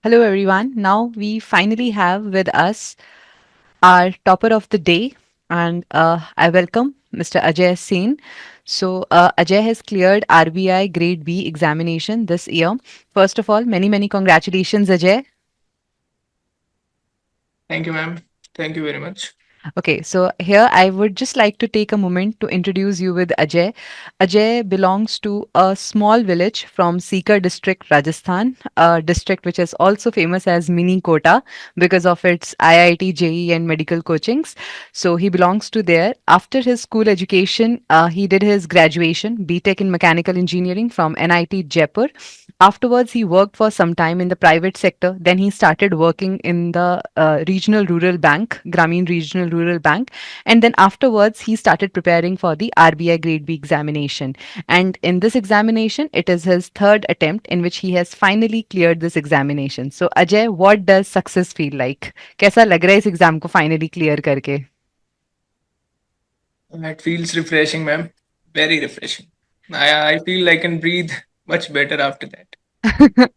Hello, everyone. Now we finally have with us our topper of the day, and I welcome Mr. Ajay Sain. So, Ajay has cleared RBI Grade B examination this year. First of all, many congratulations, Ajay. Thank you, ma'am. Thank you very much. Okay, so here I would just like to take a moment to introduce you with Ajay. Ajay belongs to a small village from Sikar district, Rajasthan, a district which is also famous as Mini Kota because of its IIT, JEE, and medical coachings. So he belongs to there. After his school education, he did his graduation, BTech in Mechanical Engineering from NIT Jaipur. Afterwards, he worked for some time in the private sector. Then he started working in the regional rural bank, Grameen Regional Rural Bank. And then afterwards, he started preparing for the RBI Grade B examination. And in this examination, it is his third attempt in which he has finally cleared this examination. So, Ajay, what does success feel like? कैसा लग रहा है इस exam को finally clear करके? It feels refreshing, ma'am. Very refreshing. I feel I can breathe much better after that.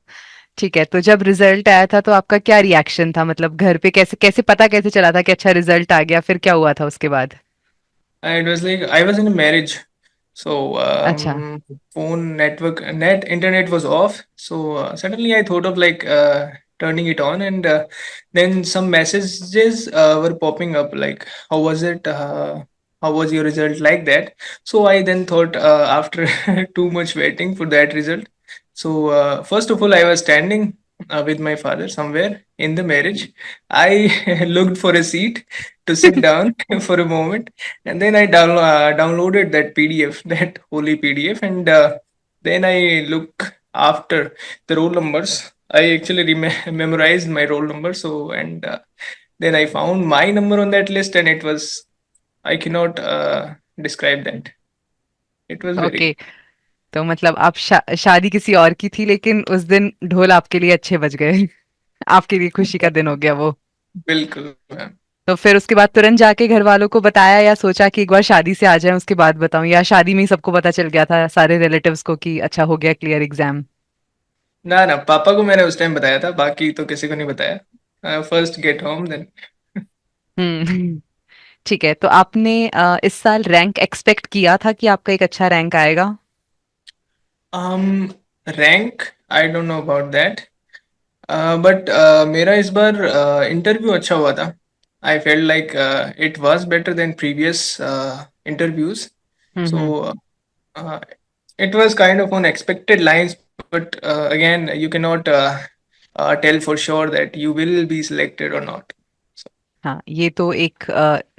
ठीक है, तो जब रिजल्ट आया था तो आपका क्या रिएक्शन था? मतलब घर पे कैसे कैसे पता कैसे चला था कि अच्छा रिजल्ट आ गया? फिर क्या हुआ था उसके बाद? It was like I was in a marriage, so अच्छा. phone network, net internet was off. So suddenly I thought of turning it on, and then some messages were popping up like, "How was it? How was your result?" Like that. So I then thought after too much waiting for that result. So first of all, I was standing with my father somewhere in the marriage. I looked for a seat to sit down for a moment, and then I downloaded that PDF, that holy PDF, and then I look after the roll numbers. I actually memorized my roll number. So and then I found my number on that list, and it was, I cannot describe that. It was very okay, तो मतलब आप शादी किसी और की थी लेकिन उस दिन ढोल आपके लिए अच्छे बज गए। आपके लिए खुशी का दिन हो गया वो। बिल्कुल मैम। तो फिर उसके बाद तुरंत जाके घर वालों को बताया या सोचा कि एक बार शादी से आ जाएं उसके बाद बताऊं, या शादी में ही सबको पता चल गया था सारे रिलेटिव्स को कि अच्छा हो गया क्लियर एग्जाम? ना ना, पापा को मैंने उस टाइम बताया था, बाकी तो किसी को नहीं बताया। First get home then. हम्म। ठीक है, तो आपने इस साल रैंक एक्सपेक्ट किया था कि आपका एक अच्छा रैंक आएगा? Rank, I don't know about that, but मेरा इस बार इंटरव्यू अच्छा हुआ था। I felt like it was better than previous interviews. So hmm. uh, it was kind of on expected lines, but again, you cannot tell for sure that you will be selected or not. So, हाँ, ये तो एक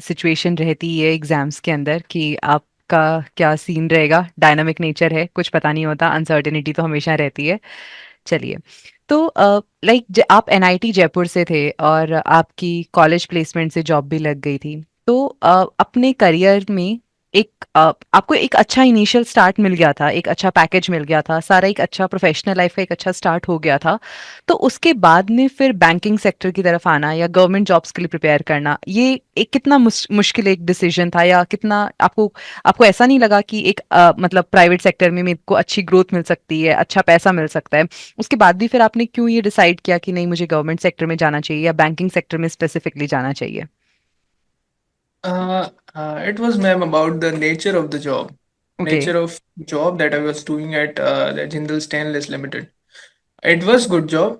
situation रहती है exams के अंदर कि आपका क्या सीन रहेगा। डायनामिक नेचर है, कुछ पता नहीं होता, अनसर्टेनिटी तो हमेशा रहती है। चलिए, तो लाइक आप एनआईटी जयपुर से थे और आपकी कॉलेज प्लेसमेंट से जॉब भी लग गई थी, तो अपने करियर में एक आपको एक अच्छा इनिशियल स्टार्ट मिल गया था, एक अच्छा पैकेज मिल गया था, सारा एक अच्छा प्रोफेशनल लाइफ का एक अच्छा स्टार्ट हो गया था। तो उसके बाद में फिर बैंकिंग सेक्टर की तरफ आना या गवर्नमेंट जॉब्स के लिए प्रिपेयर करना, ये एक कितना मुश्किल एक डिसीजन था, या कितना आपको आपको ऐसा नहीं लगा कि एक मतलब प्राइवेट सेक्टर में मेरे को अच्छी ग्रोथ मिल सकती है, अच्छा पैसा मिल सकता है? उसके बाद भी फिर आपने क्यों ये डिसाइड किया कि नहीं, मुझे गवर्नमेंट सेक्टर में जाना चाहिए या बैंकिंग सेक्टर में स्पेसिफिकली जाना चाहिए? it was, ma'am, about the nature of the job, okay. nature of job that I was doing at the Jindal Stainless Limited. It was good job,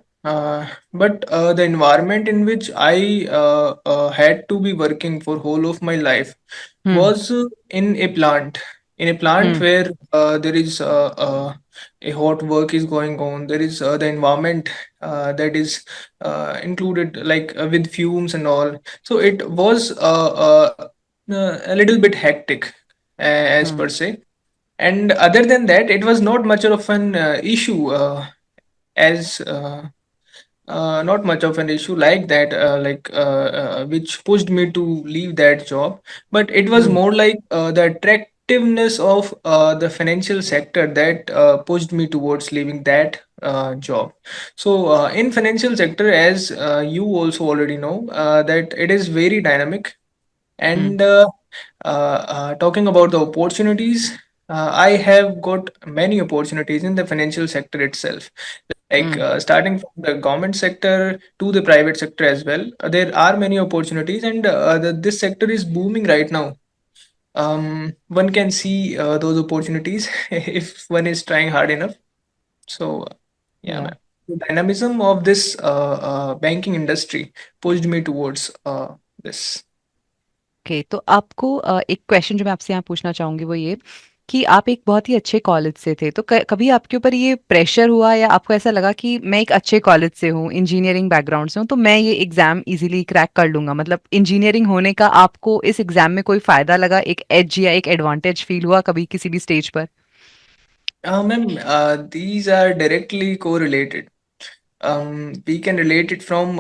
but the environment in which I had to be working for whole of my life hmm. was in a plant hmm. where there is a hot work is going on. There is the environment that is included like with fumes and all. So it was a little bit hectic as hmm. per se. And other than that, it was not much of an issue. As Not much of an issue like that, which pushed me to leave that job, but it was hmm. more like the attractiveness of the financial sector that pushed me towards leaving that job. So in financial sector, as you also already know, that it is very dynamic, hmm. and talking about the opportunities, I have got many opportunities in the financial sector itself. like Hmm. starting from the government sector to the private sector as well. There are many opportunities, and this sector is booming right now. One can see those opportunities if one is trying hard enough. So, yeah, Yeah. man. The dynamism of this banking industry pushed me towards this. Okay, तो आपको एक question जो मैं आपसे यहाँ पूछना चाहूंगी वो ये कि आप एक बहुत ही अच्छे कॉलेज से थे, तो कभी आपके ऊपर ये प्रेशर हुआ या आपको ऐसा लगा कि मैं एक अच्छे कॉलेज से हूँ, इंजीनियरिंग बैकग्राउंड से हूँ, तो मैं ये एग्जाम इजीली क्रैक कर लूंगा? मतलब इंजीनियरिंग होने का आपको इस एग्जाम में कोई फायदा लगा, एक एज या एक एडवांटेज फील हुआ कभी किसी भी स्टेज पर? Ma'am, these are directly correlated. We can relate it from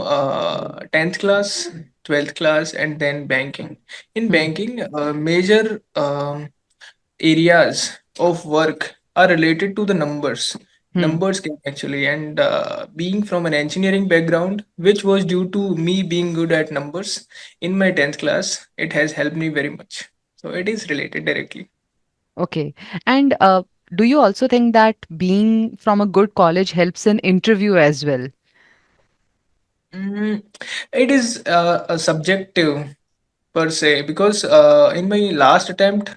10th class, 12th class, and then banking. In hmm. banking, major areas of work are related to the hmm. numbers game actually. And being from an engineering background, which was due to me being good at numbers in my 10th class, it has helped me very much. So it is related directly. Okay. And do you also think that being from a good college helps in interview as well? Mm, it is a subjective per se, because in my last attempt,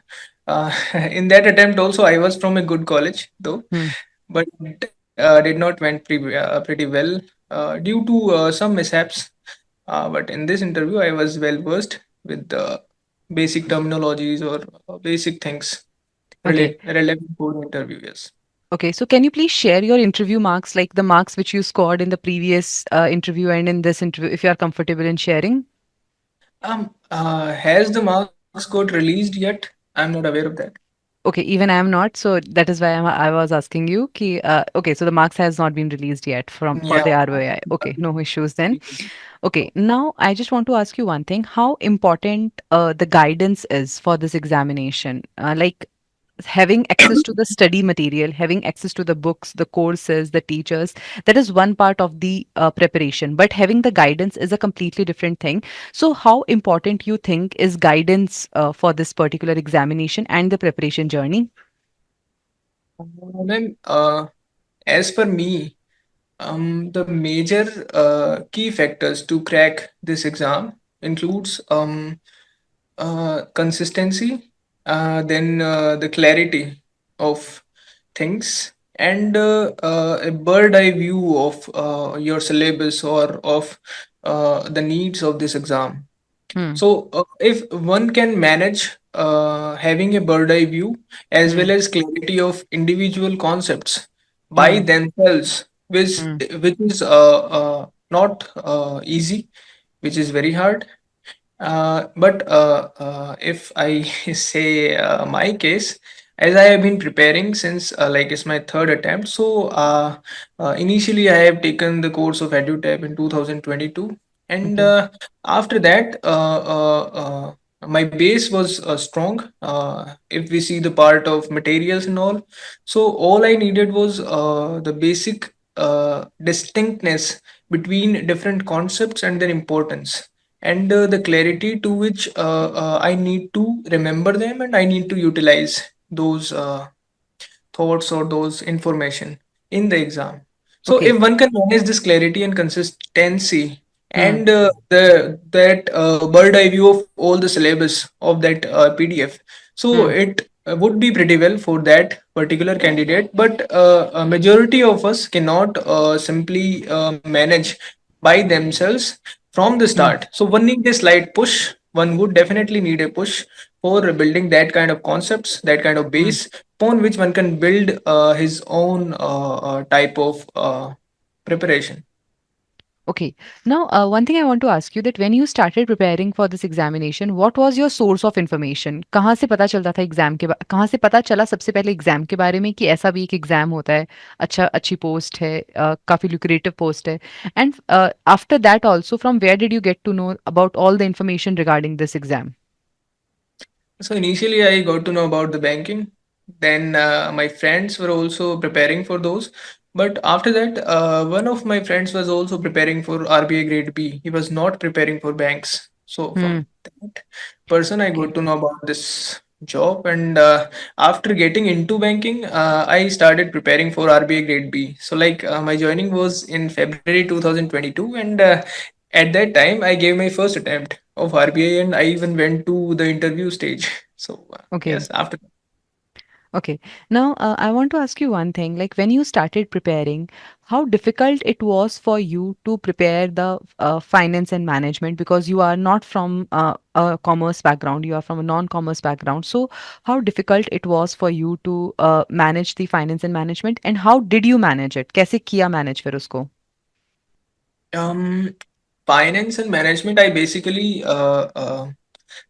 in that attempt also I was from a good college though, Hmm. but did not went pretty well due to some mishaps. But in this interview, I was well versed with the basic terminologies or basic things Okay. relevant for the interview. Yes. Okay, so can you please share your interview marks, like the marks which you scored in the previous interview and in this interview, if you are comfortable in sharing? Has the marks got released yet? I'm not aware of that. Okay, even I am not, so that is why I was asking you. Ki, okay, so the marks has not been released yet from for Yeah. the ROI. Okay, no issues then. Okay, now I just want to ask you one thing: how important the guidance is for this examination? Like having access to the study material, having access to the books, the courses, the teachers, that is one part of the preparation. But having the guidance is a completely different thing. So, how important you think is guidance for this particular examination and the preparation journey? Then, as per me, the major key factors to crack this exam includes consistency, then the clarity of things, and a bird eye view of your syllabus or of the needs of this exam. Hmm. So, if one can manage having a bird eye view as Hmm. well as clarity of individual concepts by Hmm. themselves, Hmm. which is not easy, which is very hard. But if I say my case, as I have been preparing since like it's my third attempt, so initially I have taken the course of EduTap in 2022, and Okay. after that, my base was strong. If we see the part of materials and all, so all I needed was the basic distinctness between different concepts and their importance, and the clarity to which I need to remember them and I need to utilize those thoughts or those information in the exam. So Okay. if one can manage this clarity and consistency Hmm. and the that bird eye view of all the syllabus of that PDF, so Hmm. it would be pretty well for that particular candidate. But a majority of us cannot simply manage by themselves from the Hmm. start. So one need a slight push. One would definitely need a push for building that kind of concepts, that kind of Hmm. base upon which one can build his own type of preparation. Okay. Now, one thing I want to ask you that when you started preparing for this examination, what was your source of information? कहाँ से पता चलता था exam के कहाँ से पता चला सबसे पहले एग्जाम के बारे में कि ऐसा भी एक एग्जाम होता है, अच्छा अच्छी पोस्ट है, काफी lucrative पोस्ट है, and after that also from where did you get to know about all the information regarding this exam? So initially, I got to know about the banking. Then my friends were also preparing for those. But after that, one of my friends was also preparing for RBI Grade B. He was not preparing for banks. So Hmm. from that person, I Okay. got to know about this. job. And after getting into banking, I started preparing for RBI Grade B. So like my joining was in February 2022, and at that time I gave my first attempt of RBI, and I even went to the interview stage. So Okay. yes, after. Okay. Now, I want to ask you one thing. Like, when you started preparing, how difficult it was for you to prepare the finance and management, because you are not from a commerce background, you are from a non-commerce background. So, how difficult it was for you to manage the finance and management, and how did you manage it? कैसे किया manage फिर उसको? um Finance and management, I basically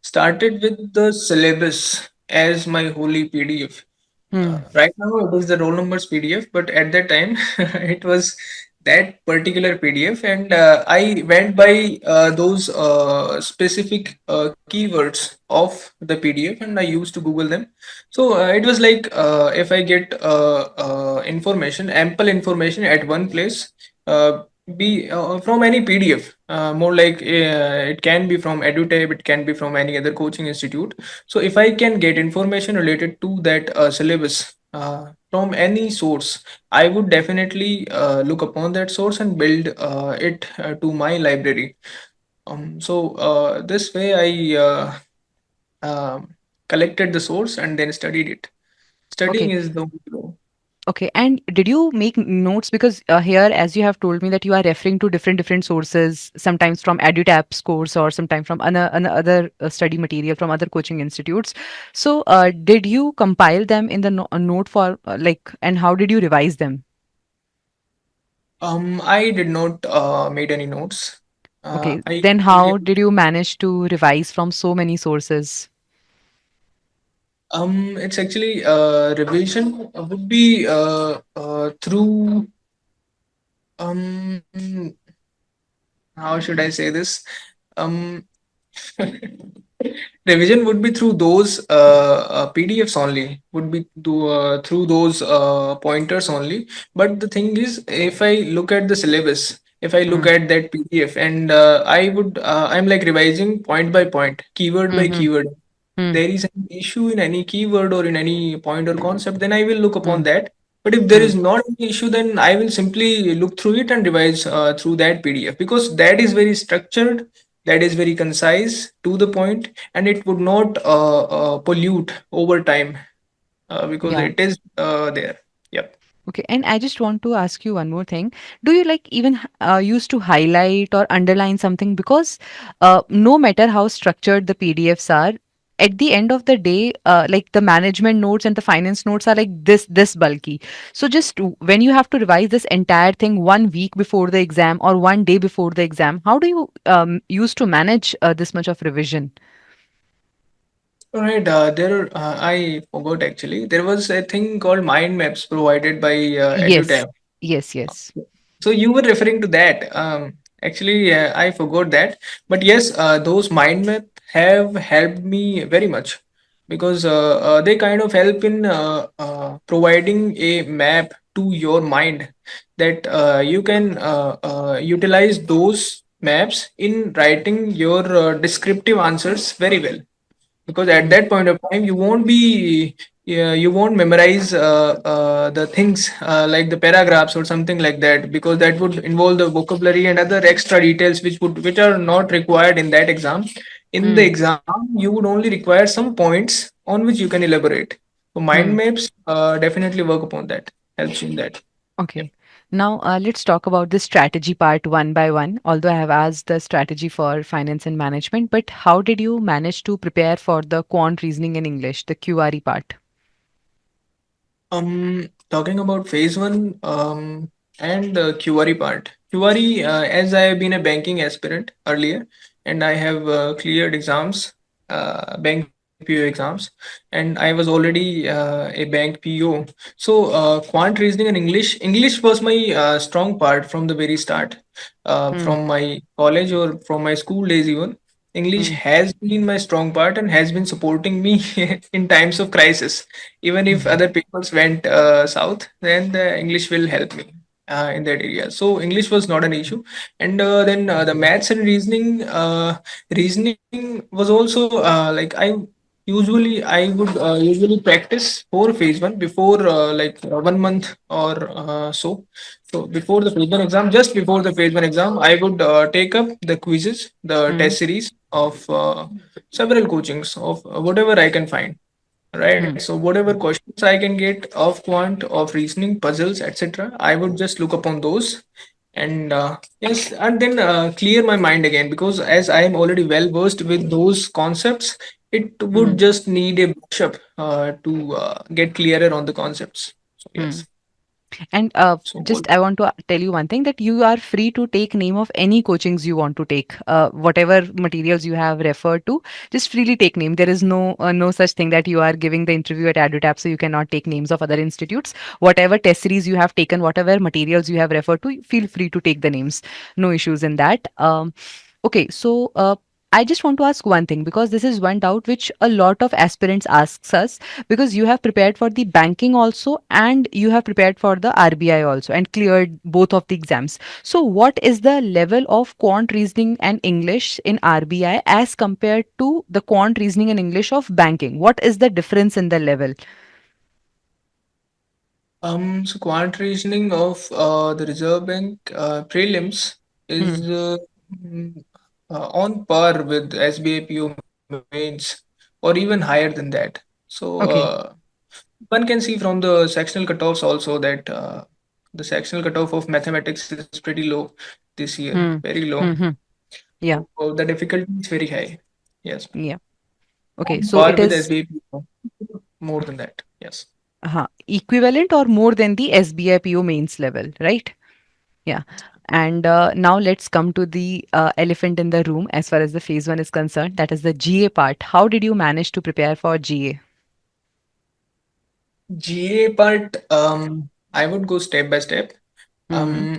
started with the syllabus as my holy PDF. Hmm. Right now it is the roll numbers PDF, but at that time it was that particular PDF, and I went by those specific keywords of the PDF, and I used to Google them. So it was like if I get information, ample information at one place, be from any PDF, more like it can be from EduTap, it can be from any other coaching institute. So if I can get information related to that syllabus from any source, I would definitely look upon that source and build it to my library. This way I collected the source and then studied it. Studying Okay. is the way to go. Okay, and did you make notes? Because here, as you have told me, that you are referring to different sources, sometimes from EduTap's course or sometimes from another study material from other coaching institutes. So, did you compile them in the a note for like, and how did you revise them? I did not made any notes. Okay, I then how did you manage to revise from so many sources? It's actually revision would be through um how should I say this? Um, Revision would be through those PDFs only, would be through those pointers only. But the thing is, if I look at the syllabus, if I look Hmm. at that PDF, and I'm like revising point by point, keyword by Hmm. keyword. Hmm. There is an issue in any keyword or in any point or concept, then I will look Hmm. upon that. But if there Hmm. is not any issue, then I will simply look through it and revise through that PDF, because that is very structured, that is very concise to the point, and it would not pollute over time because Yeah. it is there. Yep. Okay, and I just want to ask you one more thing. Do you like even used to highlight or underline something? Because no matter how structured the PDFs are, at the end of the day, like the management notes and the finance notes are like this bulky. So just when you have to revise this entire thing 1 week before the exam or 1 day before the exam, how do you used to manage this much of revision? All right. I forgot actually. There was a thing called mind maps provided by Yes, EduTap. yes, yes. So you were referring to that. Actually, I forgot that. But yes, those mind map have helped me very much, because they kind of help in providing a map to your mind, that you can utilize those maps in writing your descriptive answers very well, because at Mm, that point of time you won't be you won't memorize the things like the paragraphs or something like that, because that would involve the vocabulary and other extra details which are not required in that exam. In the mm, exam you would only require some points on which you can elaborate. So mind mm. maps definitely work upon that, helps you in that. Yep. Okay. Now, let's talk about the strategy part one by one. Although I have asked the strategy for finance and management, but how did you manage to prepare for the quant reasoning in English, the QRE part? Talking about phase one and the QRE part. QRE, as I have been a banking aspirant earlier, and I have cleared exams, bank PO exams, and I was already a bank PO. So, quant reasoning and English was my strong part from the very start. Hmm. From my college or from my school days, even English Hmm. has been my strong part and has been supporting me in times of crisis. Even if Mhm. other people's went south, then the English will help me in that area. So English was not an issue. And then the maths and reasoning was also like I Usually, I would usually practice for phase one before 1 month or so. So before the phase one exam, just before the phase one exam, I would take up the quizzes, the Hmm. test series of several coachings of whatever I can find. Right. Hmm. So whatever questions I can get of quant, of reasoning, puzzles, etc., I would just look upon those and yes, and then clear my mind again, because as I am already well versed with those concepts, it Hmm. would just need a brush up to get clearer on the concepts. So Hmm. yes. And So just I want to tell you one thing, that you are free to take name of any coachings you want to take. Whatever materials you have referred to, just freely take name. There is no such thing that you are giving the interview at EduTap, so you cannot take names of other institutes. Whatever test series you have taken, whatever materials you have referred to, feel free to take the names. No issues in that. Okay, so I just want to ask one thing, because this is one doubt which a lot of aspirants asks us, because you have prepared for the banking also and you have prepared for the RBI also and cleared both of the exams. So what is the level of quant reasoning and English in RBI as compared to the quant reasoning and English of banking? What is the difference in the level? so quant reasoning of the Reserve Bank prelims Hmm. is on par with SBA PO mains, or even higher than that. So Okay. one can see from the sectional cutoffs also that the sectional cutoff of mathematics is pretty low this year, Hmm. very low. Hmm. Hmm. Yeah. So the difficulty is very high. Yes, Yeah. Okay. on So par it with is SBA, more than that. Yes. equivalent or more than the SBI PO mains level, right? Yeah. And now let's come to the elephant in the room as far as the phase one is concerned. That is the GA part. How did you manage to prepare for GA? GA part, I would go step by step. Mm-hmm.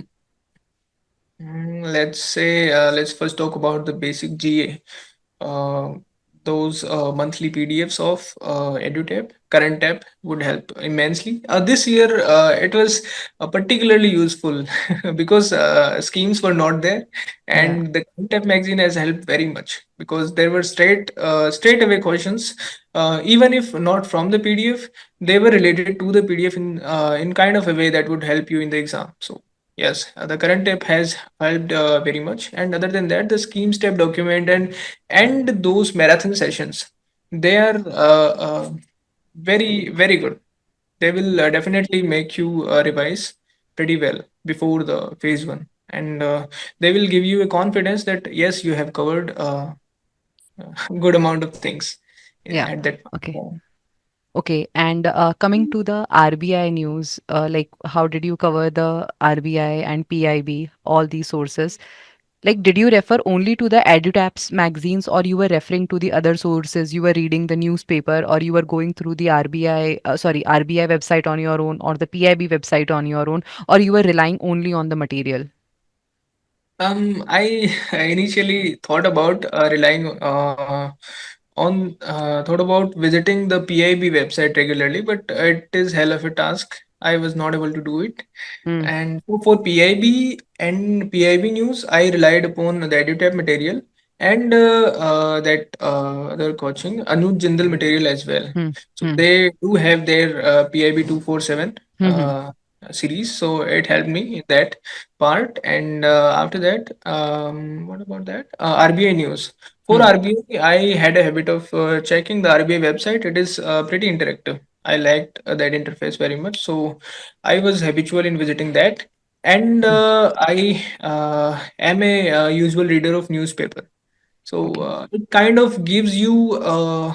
Um, let's say, let's first talk about the basic GA. Those monthly PDFs of EduTap, current tab would help immensely. This year, it was particularly useful because schemes were not there, Yeah. and the current tab magazine has helped very much because there were straight away questions, even if not from the PDF, they were related to the PDF in kind of a way that would help you in the exam. So yes, the current tab has helped very much. And other than that, the scheme step document and those marathon sessions, they are very good. They will definitely make you revise pretty well before the phase one, and they will give you a confidence that yes, you have covered a good amount of things Yeah. at that Okay. point. Okay. And coming to the RBI news, like how did you cover the RBI and PIB, all these sources? Like, did you refer only to the EduTaps magazines, or you were referring to the other sources? You were reading the newspaper, or you were going through the RBI website on your own, or the PIB website on your own, or you were relying only on the material? I initially thought about relying thought about visiting the PIB website regularly, but it is hell of a task. I was not able to do it. Hmm. And for PIB and PIB news, I relied upon the EduTap material and that other coaching, Anuj Jindal material as well. Hmm. So Hmm. they do have their PIB 247 Hmm. Hmm. series, so it helped me in that part. And after that, what about that? RBI news. For Hmm. RBI, I had a habit of checking the RBI website. It is pretty interactive. I liked that interface very much. So I was habitual in visiting that. And Hmm. I am a usual reader of newspaper. So Okay. it kind of gives you a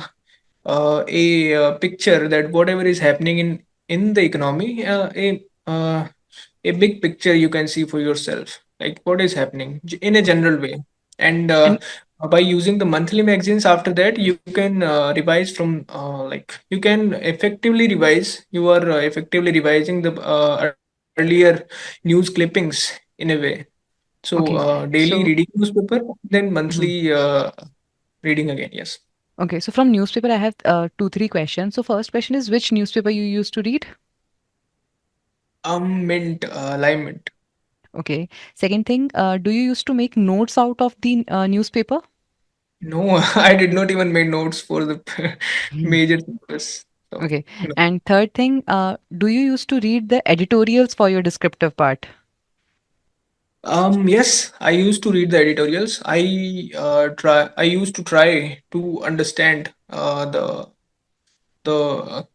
picture that whatever is happening in the economy, a big picture you can see for yourself, like what is happening in a general way. And And by using the monthly magazines after that, you can revise from you can effectively revise. You are effectively revising the earlier news clippings in a way. So okay. daily reading So newspaper, then mhm. monthly reading again. Yes. Okay. So from newspaper, I have two, three questions. So first question is, which newspaper you used to read? Mint, lime mint. Okay. Second thing, do you used to make notes out of the newspaper? No, I did not even make notes for the Hmm. major papers. So Okay. no. And third thing, do you used to read the editorials for your descriptive part? Yes, I used to read the editorials. I used to try to understand the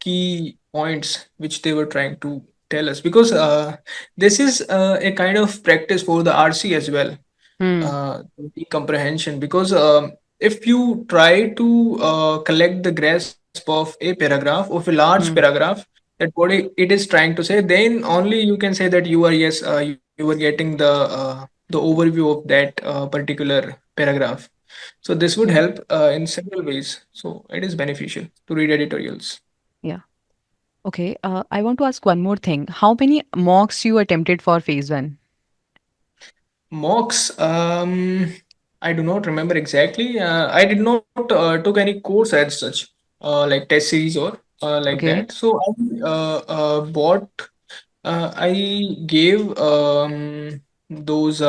key points which they were trying to tell us, because this is a kind of practice for the RC as well, Hmm. the comprehension. Because if you try to collect the grasp of a paragraph, of a large Hmm. paragraph, that what it is trying to say, then only you can say that you are, yes, you are getting the overview of that particular paragraph. So this would Yeah. help in several ways. So it is beneficial to read editorials. Yeah. Okay. I want to ask one more thing. How many mocks you attempted for phase one? Mocks, I do not remember exactly. I did not took any course as such, like test series or like that. Okay. So I gave those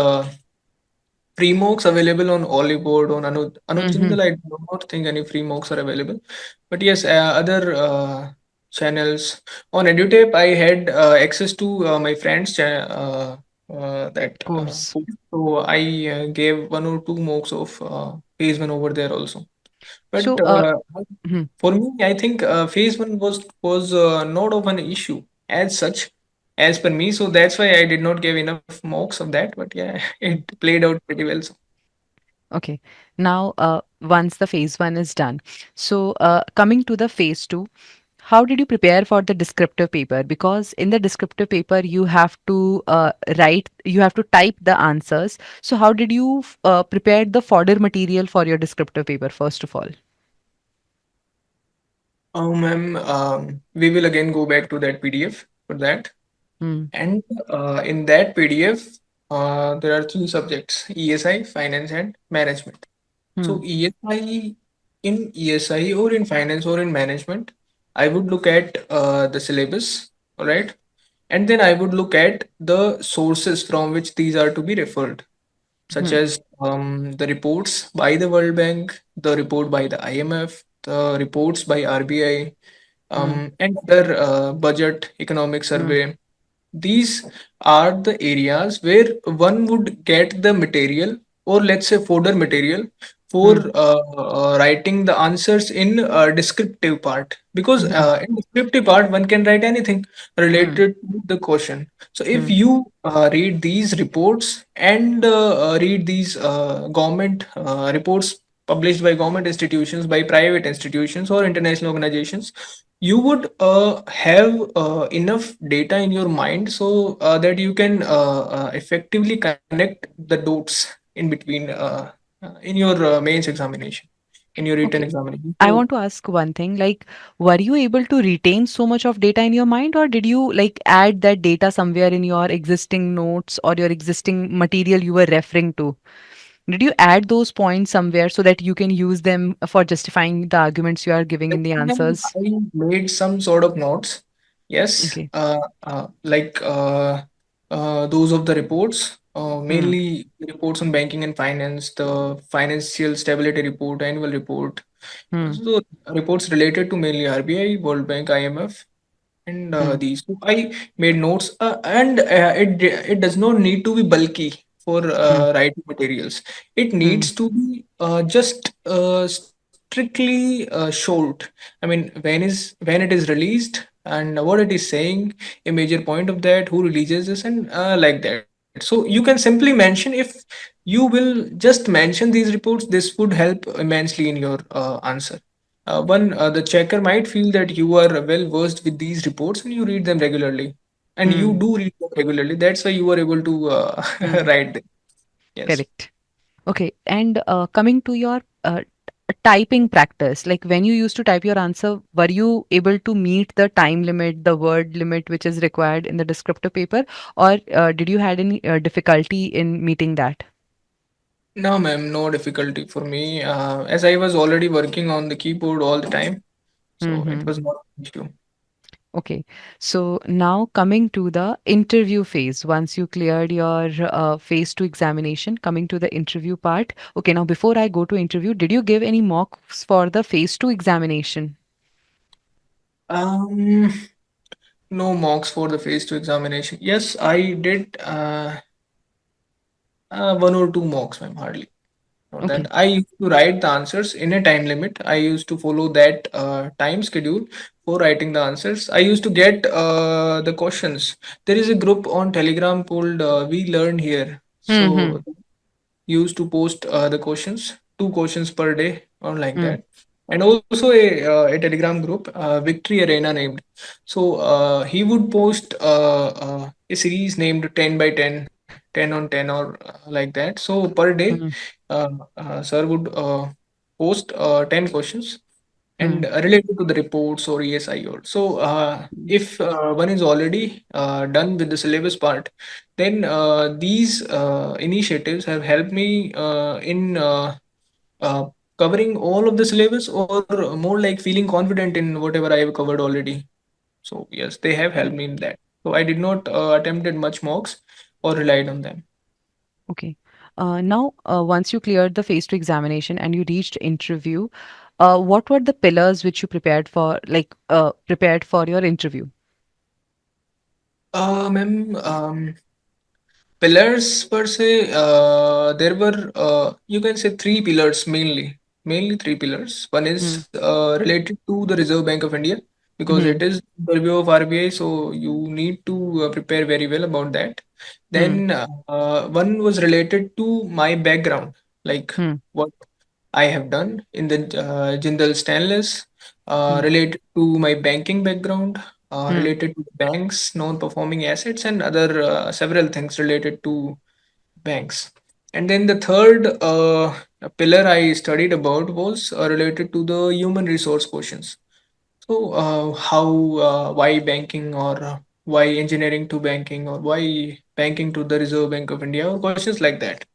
free mocks available on Oliveboard, on Anup Mm-hmm. Jindal. I do not think any free mocks are available. But yes, other channels on EduTap, I had access to my friends' that Course. course. So I gave one or two mocks of phase one over there also. But So, mhm. for me, I think phase one was not of an issue as such, as per me. So that's why I did not give enough mocks of that. But yeah, it played out pretty well. So. Okay. Now, once the phase one is done, so coming to the phase two, how did you prepare for the descriptive paper? Because in the descriptive paper, you have to you have to type the answers. So, how did you prepare the fodder material for your descriptive paper, first of all? Oh, ma'am, we will again go back to that PDF for that. Hmm. And in that PDF, there are three subjects: ESI, finance, and management. Hmm. So in ESI or in finance or in management, I would look at the syllabus, all right? And then I would look at the sources from which these are to be referred, such Hmm. as the reports by the World Bank, the report by the IMF, the reports by RBI, Hmm. and other budget economic Hmm. survey. These are the areas where one would get the material, or let's say fodder material, for Hmm. writing the answers in descriptive part. Because Hmm. in descriptive part, one can write anything Hmm. related to the question. So if Hmm. you read these reports and read these government reports published by government institutions, by private institutions or international organizations, you would have enough data in your mind, so that you can effectively connect the dots in between in your mains examination, in your written Okay. examination. I So want to ask one thing, like, were you able to retain so much of data in your mind, or did you like add that data somewhere in your existing notes or your existing material you were referring to? Did you add those points somewhere so that you can use them for justifying the arguments you are giving in the answers? I made some sort of notes. Yes, Okay. like those of the reports, Hmm. mainly reports on banking and finance, the financial stability report, annual report. Hmm. So reports related to mainly RBI, World Bank, IMF, and Hmm. these. So I made notes, and it does not need to be bulky for Hmm. writing materials. It Hmm. needs to be just strictly short. I mean, when it is released and what it is saying, a major point of that, who releases this, and like that. So you can simply mention, if you will just mention these reports, this would help immensely in your answer. The checker might feel that you are well versed with these reports and you read them regularly, and you Hmm. do read them regularly. That's why you are able to Hmm. write them. Yes. Correct. Okay. And coming to your typing practice, like when you used to type your answer, were you able to meet the time limit, the word limit which is required in the descriptive paper, or did you had any difficulty in meeting that? No, ma'am, no difficulty for me, as I was already working on the keyboard all the time, so it Hmm. was not an issue. Okay. So now coming to the interview phase, once you cleared your phase two examination, coming to the interview part. Okay. Now, before I go to interview, did you give any mocks for the phase two examination? Um, no mocks for the phase two examination. Yes, I did one or two mocks, ma'am, hardly. Not that Okay. I used to write the answers in a time limit. I used to follow that time schedule for writing the answers. I used to get the questions. There is a group on Telegram called We Learn Here. Hmm. So used to post the questions, two questions per day or like Hmm. that. And also a Telegram group, Victory Arena named. So he would post a series named 10 by 10, 10 on 10 or like that. So per day, Hmm. sir would post 10 questions and Hmm. related to the reports or ESI or so. If one is already done with the syllabus part, then these initiatives have helped me in uh, covering all of the syllabus, or more like feeling confident in whatever I have covered already. So yes, they have helped me in that. So I did not attempted much mocks or relied on them. Okay. Now, once you cleared the phase two examination and you reached interview, what were the pillars which you prepared for, prepared for your interview? Ma'am, pillars per se, there were you can say three pillars mainly. Mainly three pillars. One is Hmm. related to the Reserve Bank of India, because it Hmm. is purview of RBI, so you need to prepare very well about that. Hmm. Then one was related to my background, like Hmm. what I have done in the Jindal Stainless, Hmm. related to my banking background, Hmm. related to banks, non-performing assets, and other several things related to banks. And then the third pillar I studied about was related to the human resource questions. So, why banking, or why engineering to banking, or why banking to the Reserve Bank of India, or questions like that.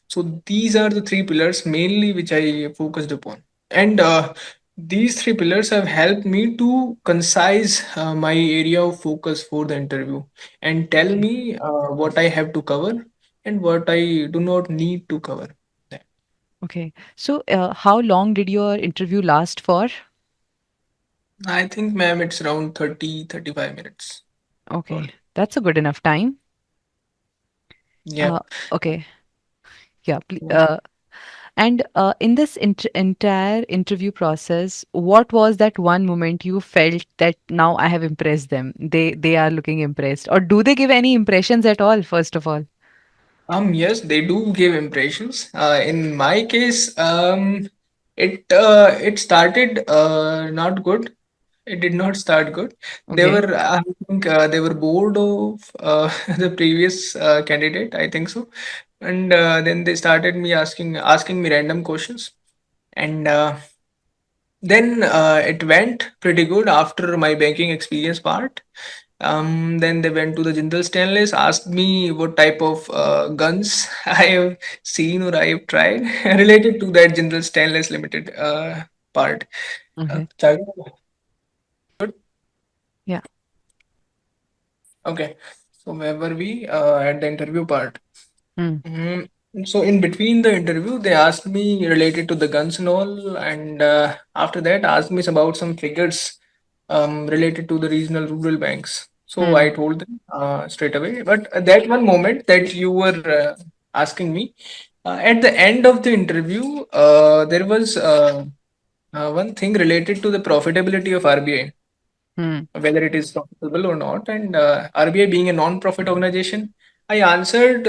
So these are the three pillars mainly which I focused upon. And these three pillars have helped me to concise my area of focus for the interview and tell Okay. me what I have to cover and what I do not need to cover. Okay. So, how long did your interview last for? I think, ma'am, it's around 30-35 minutes. Okay. Only. That's a good enough time. Yeah. Uh, okay. Yeah. And in this entire interview process, what was that one moment you felt that now I have impressed them? They are looking impressed, or do they give any impressions at all? First of all, Yes, they do give impressions. In my case, it started not good. It did not start good. They okay, were, I think, they were bored of the previous candidate. I think so, and then they started me asking me random questions, and then it went pretty good after my banking experience part. Then they went to the Jindal Stainless, asked me what type of guns I have seen or I have tried related to that Jindal Stainless Limited part. okay, Chalo. Good. yeah, Okay. So where were we at the interview part? mm, Mhm. So in between the interview, they asked me related to the guns and all, and after that, asked me about some figures related to the regional rural banks. So I mm, told them straight away. But at that one moment that you were asking me, at the end of the interview, there was one thing related to the profitability of RBI, mm, whether it is profitable or not. And RBI being a non-profit organization, I answered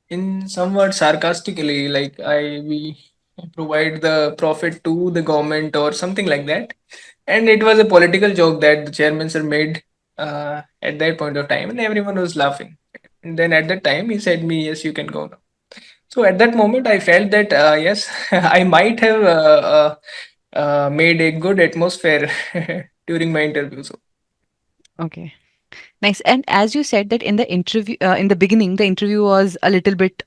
in somewhat sarcastically, like I we provide the profit to the government or something like that. And it was a political joke that the chairman sir made at that point of time, and everyone was laughing. And then at that time, he said me, "Yes, you can go now." So at that moment, I felt that yes, I might have made a good atmosphere during my interview. So okay, nice. And as you said that in the interview, in the beginning, the interview was a little bit,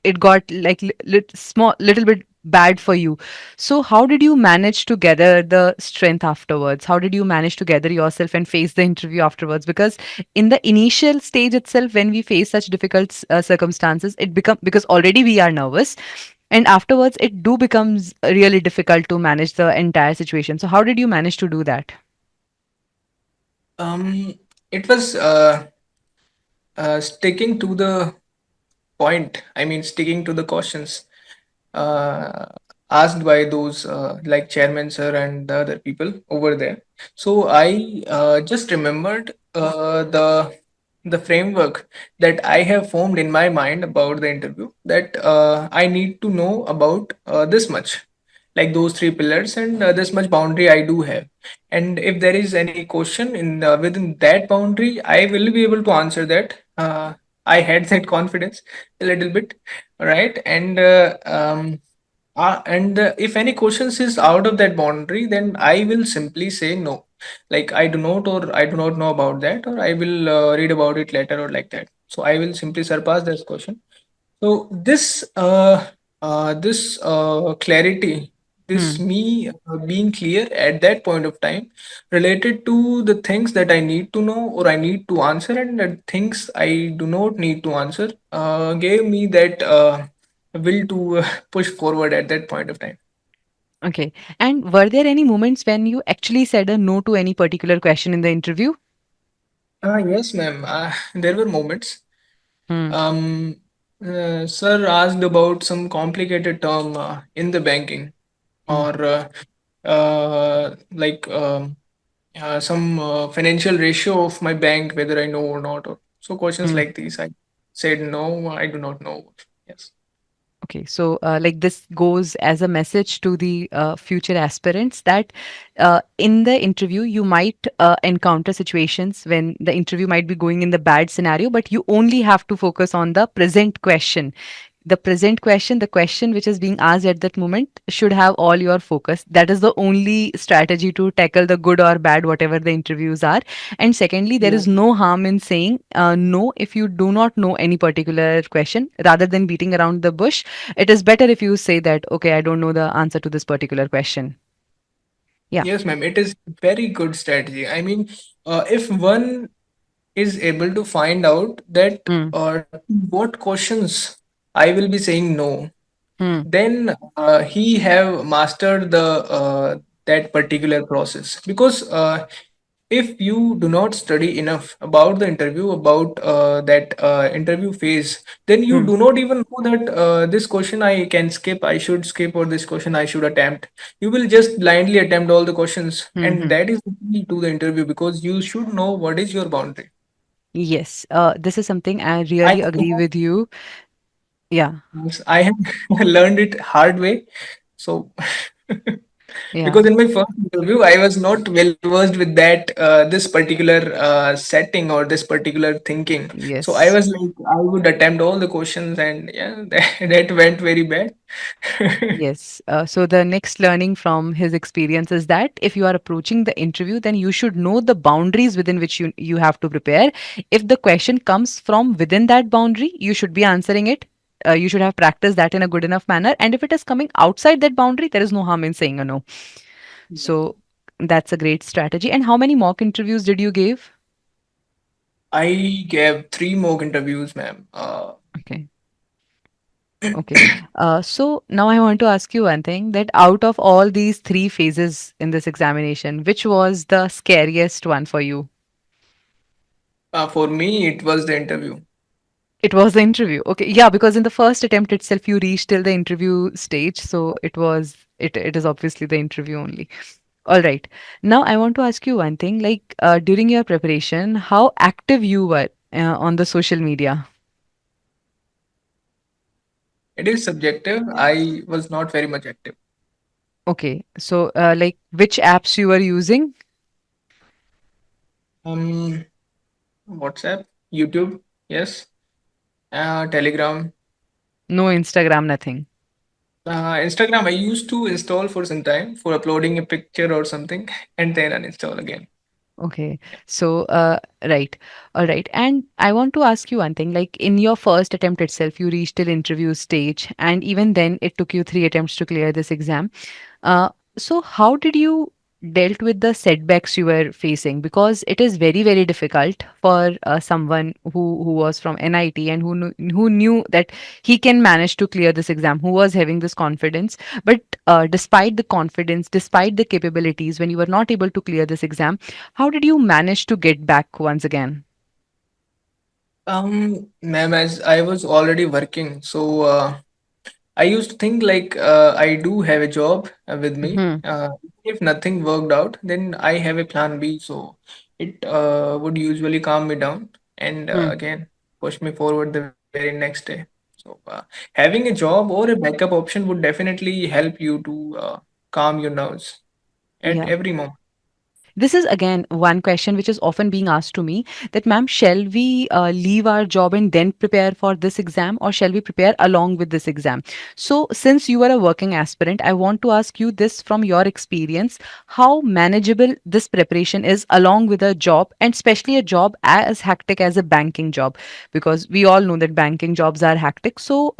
it got like little bit bad for you. So how did you manage to gather the strength afterwards? How did you manage to gather yourself and face the interview afterwards? Because in the initial stage itself, when we face such difficult circumstances, it become, because already we are nervous, and afterwards it do becomes really difficult to manage the entire situation. So how did you manage to do that? It was sticking to the point. I mean, sticking to the questions uh, asked by those like chairman sir and the other people over there. So I just remembered the framework that I have formed in my mind about the interview, that I need to know about this much, like those three pillars, and this much boundary I do have. And if there is any question in within that boundary, I will be able to answer that. I had that confidence a little bit, right? And if any questions is out of that boundary, then I will simply say no. Like I do not, or I do not know about that, or I will read about it later, or like that. So I will simply surpass this question. So this clarity, this Hmm. me being clear at that point of time, related to the things that I need to know or I need to answer, and the things I do not need to answer, gave me that will to push forward at that point of time. Okay. And were there any moments when you actually said a no to any particular question in the interview? Yes, ma'am. There were moments. Hmm. Um, Sir asked about some complicated term in the banking, Hmm. or like some financial ratio of my bank, whether I know or not, or so questions Hmm. like these. I said no, I do not know. Yes. Okay, so like this goes as a message to the future aspirants that in the interview you might encounter situations when the interview might be going in the bad scenario, but you only have to focus on the present question. The present question, the question which is being asked at that moment, should have all your focus. That is the only strategy to tackle the good or bad, whatever the interviews are. And secondly, there Yeah. is no harm in saying no if you do not know any particular question. Rather than beating around the bush, it is better if you say that, okay, I don't know the answer to this particular question. Yeah. Yes, ma'am. It is very good strategy. I mean, if one is able to find out that Hmm. what questions I will be saying no, Hmm. then he have mastered the that particular process. Because if you do not study enough about the interview, about that interview phase, then you Hmm. do not even know that this question I can skip, I should skip, or this question I should attempt. You will just blindly attempt all the questions, Hmm. and Hmm. that is the key to the interview, because you should know what is your boundary. Yes. This is something I I really agree with you. Yeah. Yes, I have learned it hard way. So, Yeah. because in my first interview, I was not well versed with that this particular setting or this particular thinking. So I Yes. was like, I would attempt all the questions, and yeah, that went very bad. Yes. So the next learning from his experience is that if you are approaching the interview, then you should know the boundaries within which you have to prepare. If the question comes from within that boundary, you should be answering it. You should have practiced that in a good enough manner. And if it is coming outside that boundary, there is no harm in saying a no. So that's a great strategy. And how many mock interviews did you give? I gave three mock interviews, ma'am. Okay. Okay. So now I want to ask you one thing, that out of all these three phases in this examination, which was the scariest one for you? For me, it was the interview. It was the interview. Okay. Yeah, because in the first attempt itself, you reached till the interview stage. So it is obviously the interview only. All right. Now I want to ask you one thing, like during your preparation, how active you were on the social media? It is subjective. I was not very much active. Okay. So like which apps you were using? Um, WhatsApp, YouTube, yes, Telegram. No Instagram, nothing. Instagram, I used to install for some time for uploading a picture or something, and then uninstall again. Okay. So, right. All right. And I want to ask you one thing. Like in your first attempt itself, you reached an interview stage, and even then, it took you 3 attempts to clear this exam. So how did you dealt with the setbacks you were facing? Because it is very, very difficult for someone who was from NIT and who knew that he can manage to clear this exam, who was having this confidence. But despite the confidence, despite the capabilities, when you were not able to clear this exam, how did you manage to get back once again? Ma'am, as I was already working, so I used to think like I do have a job with me. Hmm. If nothing worked out, then I have a plan B. So it would usually calm me down and Hmm. again push me forward the very next day. So having a job or a backup option would definitely help you to calm your nerves at Yeah. every moment. This is again one question which is often being asked to me, that ma'am, shall we leave our job and then prepare for this exam, or shall we prepare along with this exam? So since you are a working aspirant, I want to ask you this from your experience, how manageable this preparation is along with a job, and especially a job as hectic as a banking job, because we all know that banking jobs are hectic. So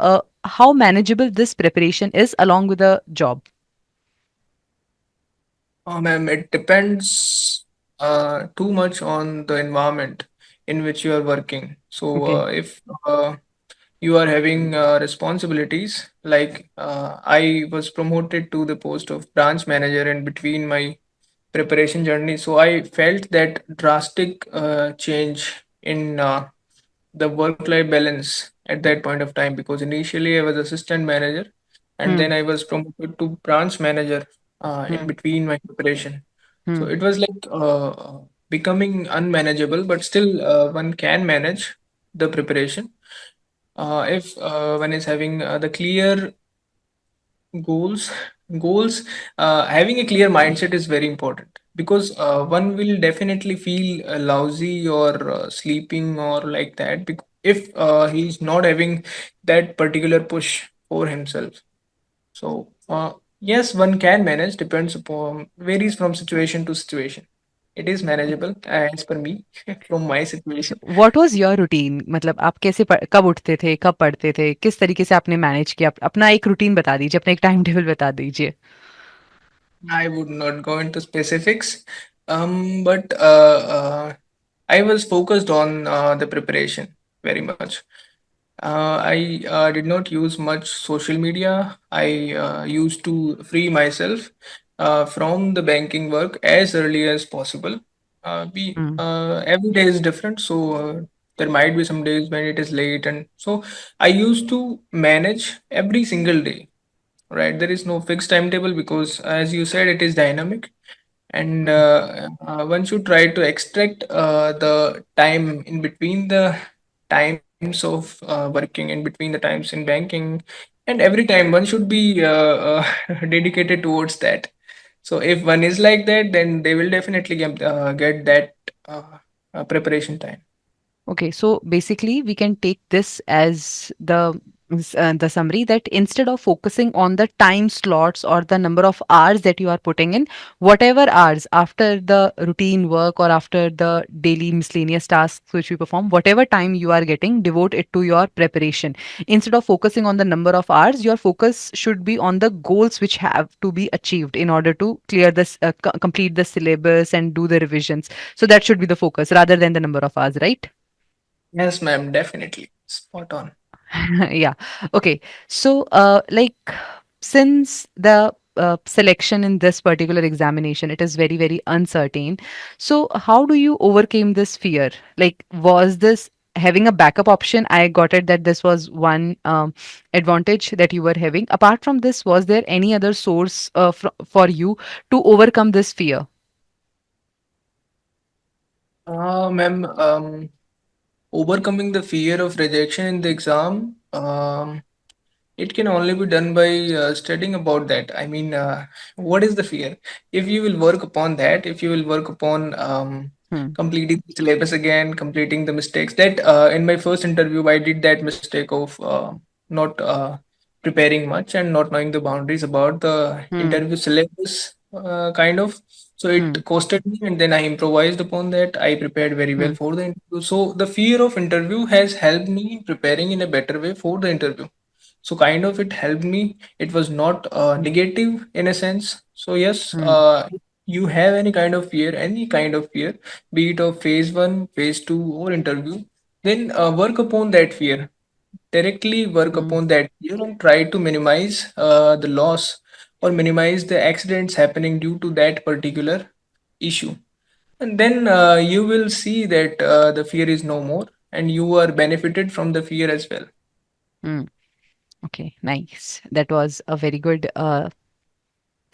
how manageable this preparation is along with a job? Ma'am, it depends too much on the environment in which you are working. So Okay. if you are having responsibilities, like I was promoted to the post of branch manager in between my preparation journey, so I felt that drastic change in the work-life balance at that point of time, because initially I was assistant manager and Hmm. then I was promoted to branch manager in Hmm. between my preparation. So Hmm. it was like becoming unmanageable, but still one can manage the preparation if one is having the clear goals. Goals, having a clear mindset is very important, because one will definitely feel lousy or sleeping or like that if he's not having that particular push for himself. So yes, one can manage, depends upon, varies from situation to situation. It is manageable as per me from my situation. What was your routine? मतलब आप कैसे कब उठते थे, कब पढ़ते थे, किस तरीके से आपने मैनेज किया? अपना एक रूटीन बता दीजिए, अपना एक टाइम टेबल बता दीजिए। I would not go into specifics, but I was focused on the preparation very much. I did not use much social media. I used to free myself from the banking work as early as possible. We hmm, Every day is different, so there might be some days when it is late, and so I used to manage every single day. Right, there is no fixed timetable because, as you said, it is dynamic, and hmm. one should try to extract the time in between the times of working, in between the times in banking, and every time one should be dedicated towards that. So if one is like that, then they will definitely get that uh, preparation time. Okay, so basically, we can take this as the summary, that instead of focusing on the time slots or the number of hours that you are putting in, whatever hours after the routine work or after the daily miscellaneous tasks which we perform, whatever time you are getting, devote it to your preparation. Instead of focusing on the number of hours, your focus should be on the goals which have to be achieved in order to clear this, complete the syllabus and do the revisions. So that should be the focus rather than the number of hours, right? Yes, ma'am, definitely spot on. Yeah. Okay. So, since the selection in this particular examination, it is very, very uncertain. So, how do you overcame this fear? Like, was this having a backup option? I got it that this was one advantage that you were having. Apart from this, was there any other source for you to overcome this fear? Ma'am, overcoming the fear of rejection in the exam, it can only be done by studying about that. I mean, what is the fear? If you will work upon that, if you will work upon Hmm. completing the syllabus again, completing the mistakes that in my first interview, I did that mistake of not preparing much and not knowing the boundaries about the Hmm. interview syllabus, kind of. So Hmm. it costed me, and then I improvised upon that. I prepared very well Hmm. for the interview. So the fear of interview has helped me in preparing in a better way for the interview. So kind of it helped me. It was not negative in a sense. So yes, Hmm. you have any kind of fear, be it of phase one, phase two, or interview, then work upon that fear. Directly work Hmm. upon that fear and try to minimize the loss or minimize the accidents happening due to that particular issue. And then you will see that the fear is no more, and you are benefited from the fear as well. Hmm. Okay, nice. That was a very good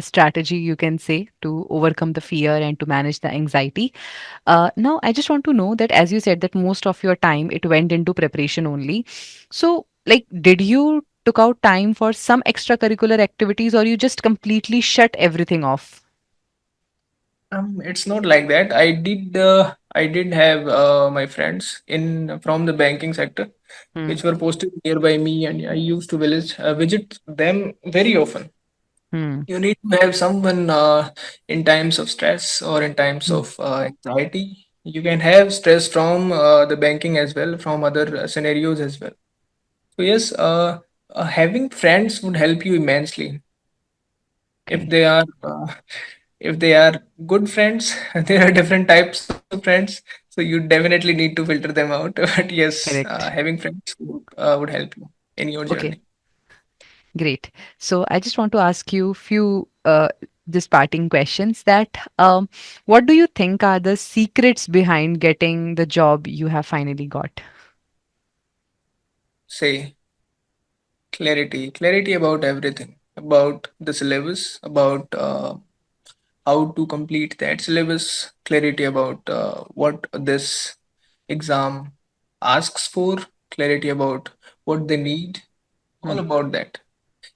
strategy, you can say, to overcome the fear and to manage the anxiety. Now, I just want to know that, as you said, that most of your time it went into preparation only. So, like, did you took out time for some extracurricular activities, or you just completely shut everything off? It's not like that. I did have my friends in from the banking sector, Hmm. which were posted nearby me, and I used to visit them very often. Hmm. You need to have someone in times of stress or in times Hmm. of anxiety. You can have stress from the banking as well, from other scenarios as well. So yes, having friends would help you immensely if Okay, they are if they are good friends. There are different types of friends, so you definitely need to filter them out. But yes, correct. having friends would help you in your Okay, journey. great. So, I just want to ask you few just parting questions. That what do you think are the secrets behind getting the job you have finally got? Say clarity about everything, about the syllabus, about how to complete that syllabus, clarity about what this exam asks for, clarity about what they need, all Hmm. about that.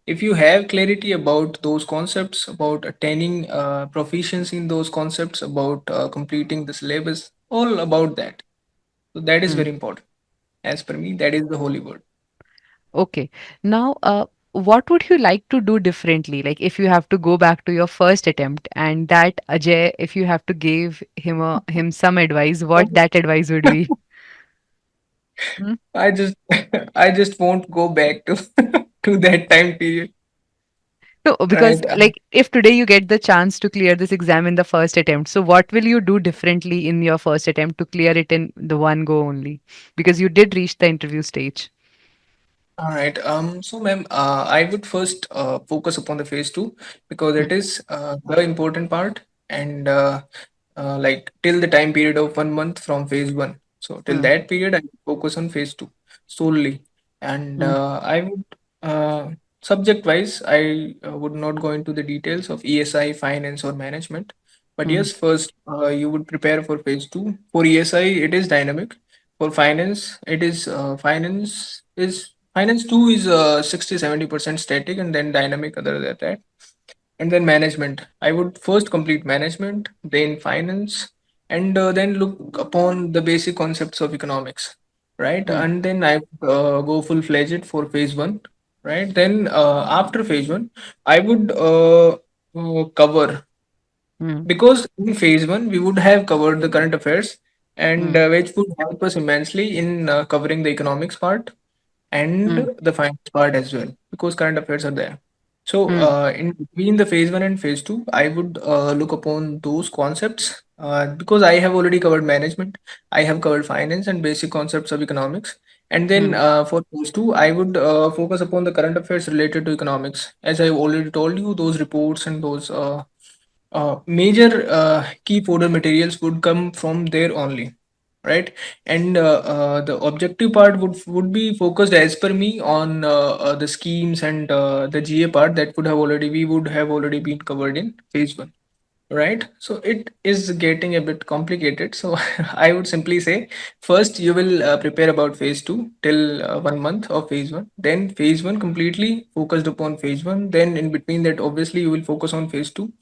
If you have clarity about those concepts, about attaining proficiency in those concepts, about completing the syllabus, all about that. So that is Hmm. very important. As per me, that is the holy word. Okay. Now, what would you like to do differently? Like, if you have to go back to your first attempt, and that Ajay, if you have to give him some advice, what that advice would be? Hmm? I just I just won't go back to to that time period. No, because Right. like if today you get the chance to clear this exam in the first attempt, so what will you do differently in your first attempt to clear it in the one go only? Because you did reach the interview stage. All right. So, ma'am, I would first focus upon the phase two because Hmm. it is the important part, and like till the time period of 1 month from phase one. So till Hmm. that period, I focus on phase two solely, and Hmm. I would subject wise, I would not go into the details of ESI, finance, or management. But Hmm. yes, first you would prepare for phase two. For ESI, it is dynamic. For finance, it is finance 2 is 60-70% static and then dynamic other than that. And then management. I would first complete management, then finance, and then look upon the basic concepts of economics, right? Hmm. And then I go full fledged for phase one, right? Then after phase one, I would cover, Hmm. because in phase one we would have covered the current affairs, and Hmm. which would help us immensely in covering the economics part and Hmm. the finance part as well, because current affairs are there. So, Hmm. in between the phase one and phase two, I would look upon those concepts because I have already covered management, I have covered finance and basic concepts of economics. And then Hmm. for phase two, I would focus upon the current affairs related to economics. As I've already told you, those reports and those major key fodder materials would come from there only, right? And the objective part would be focused as per me on the schemes and the GA part that we would have already been covered in phase one, right? So it is getting a bit complicated, so I would simply say first you will prepare about phase two till 1 month of phase one, then phase one completely focused upon phase one, then in between that obviously you will focus on phase two,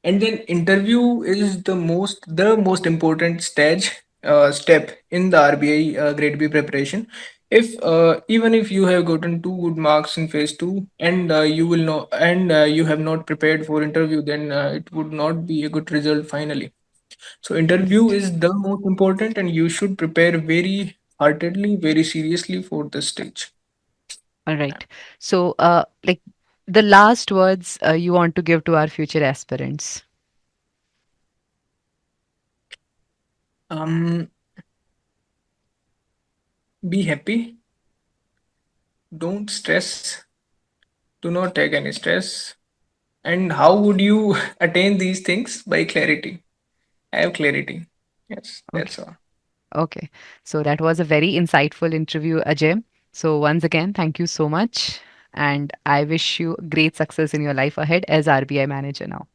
and then interview is the most important step in the RBI grade B preparation. If even if you have gotten two good marks in phase 2 and you will know and you have not prepared for interview, then it would not be a good result finally. So interview Right. is the most important, and you should prepare very heartedly, very seriously for this stage. All right. So, like the last words you want to give to our future aspirants. um be happy, don't stress, do not take any stress. And how would you attain these things? By clarity. Have clarity. Yes, Okay. that's all. Okay. So that was a very insightful interview, Ajay. So once again, thank you so much. And I wish you great success in your life ahead as RBI manager now.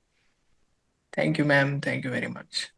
Thank you, ma'am. Thank you very much.